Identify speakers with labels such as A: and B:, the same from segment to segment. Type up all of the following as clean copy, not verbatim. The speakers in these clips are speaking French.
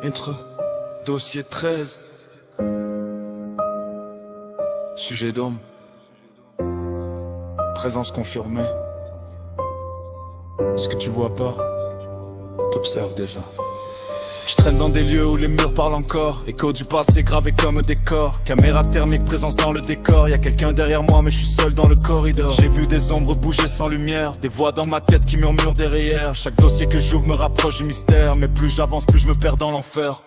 A: Intro, dossier 13. Sujet d'homme. Présence confirmée. Ce que tu vois pas, t'observes déjà. Je traîne dans des lieux où les murs parlent encore. Écho du passé gravé comme décor. Caméra thermique, présence dans le décor. Y'a quelqu'un derrière moi mais je suis seul dans le corridor. J'ai vu des ombres bouger sans lumière. Des voix dans ma tête qui murmurent derrière. Chaque dossier que j'ouvre me rapproche du mystère. Mais plus j'avance, plus je me perds dans l'enfer.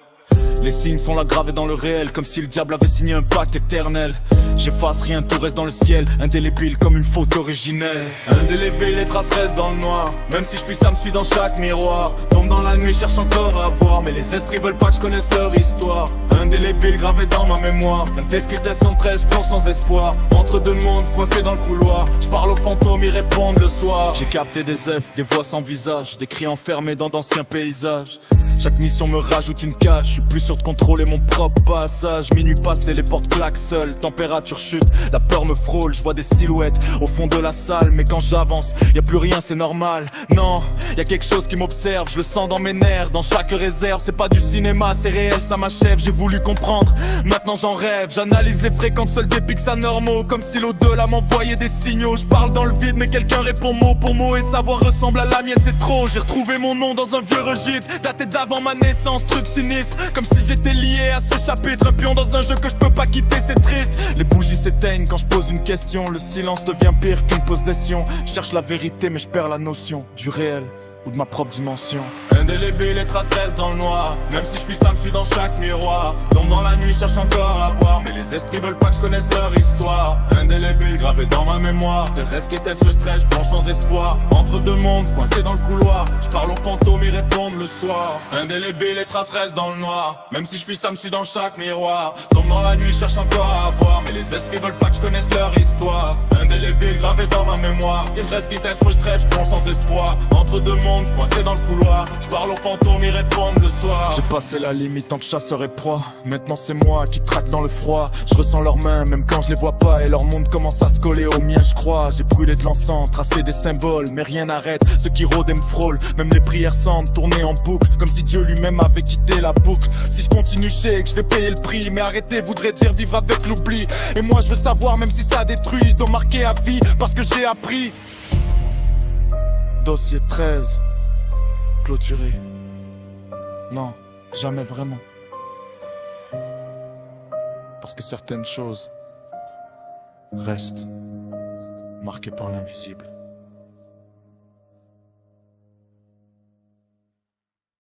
A: Les signes sont là gravés dans le réel, comme si le diable avait signé un pacte éternel. J'efface rien, tout reste dans le ciel, indélébile comme une faute originelle. Indélébile, les traces restent dans le noir. Même si je fuis, ça me suit dans chaque miroir. Tombe dans la nuit, cherche encore à voir. Mais les esprits veulent pas que je connaisse leur histoire. Indélébile, gravé dans ma mémoire. Plein d'excitations 13 plans sans espoir. Entre deux mondes, coincé dans le couloir. Je parle aux fantômes, ils répondent le soir. J'ai capté des F, des voix sans visage. Des cris enfermés dans d'anciens paysages. Chaque mission me rajoute une cage. Je suis plus sûr de contrôler mon propre passage. Minuit passé, les portes claquent seules. Température chute, la peur me frôle. Je vois des silhouettes au fond de la salle. Mais quand j'avance, y a plus rien, c'est normal. Non, y a quelque chose qui m'observe. Je le sens dans mes nerfs, dans chaque réserve. C'est pas du cinéma, c'est réel, ça m'achève. J'ai voulu comprendre, maintenant j'en rêve. J'analyse les fréquences, seuls des pics anormaux. Comme si l'au-delà m'envoyait des signaux. Je parle dans le vide, mais quelqu'un répond mot pour mot. Et sa voix ressemble à la mienne, c'est trop. J'ai retrouvé mon nom dans un vieux registre, daté d'avant ma naissance, truc sinistre. Comme si j'étais lié à ce chapitre. Un pion dans un jeu que je peux pas quitter, c'est triste. Les bougies s'éteignent quand je pose une question. Le silence devient pire qu'une possession. Je cherche la vérité mais je perds la notion du réel ou de ma propre dimension. Indélébile, les traces restent dans le noir. Même si je fuis, ça me suit dans chaque miroir. Tombe dans la nuit, cherche encore à voir. Mais les esprits veulent pas que je connaisse leur histoire. Indélébile, gravé dans ma mémoire. Les restes qui étaient ce stress, je plonge sans espoir. Entre deux mondes, coincé dans le couloir. Je parle aux fantômes, ils répondent le soir. Indélébile, les traces restent dans le noir. Même si je fuis, ça me suit dans chaque miroir. Tombe dans la nuit, cherche encore à voir. Mais les esprits veulent pas que je connaisse leur histoire. Indélébile, gravé dans ma mémoire. Les restes qui étaient ce stress, je plonge sans espoir. Entre deux mondes, coincé dans le couloir. Je parle aux fantômes, ils répondent le soir. J'ai passé la limite tant que chasseur et proie. Maintenant c'est moi qui traque dans le froid. Je ressens leurs mains même quand je les vois pas. Et leur monde commence à se coller au mien, je crois. J'ai brûlé de l'encens, tracé des symboles. Mais rien n'arrête, ceux qui rôdent et me frôlent. Même les prières semblent tourner en boucle. Comme si Dieu lui-même avait quitté la boucle. Si je continue, je sais que je vais payer le prix. Mais arrêter voudrait dire vivre avec l'oubli. Et moi je veux savoir même si ça détruit. Je dois marquer à vie parce que j'ai appris. Dossier 13 clôturé. Non, jamais vraiment. Parce que certaines choses restent marquées par l'invisible.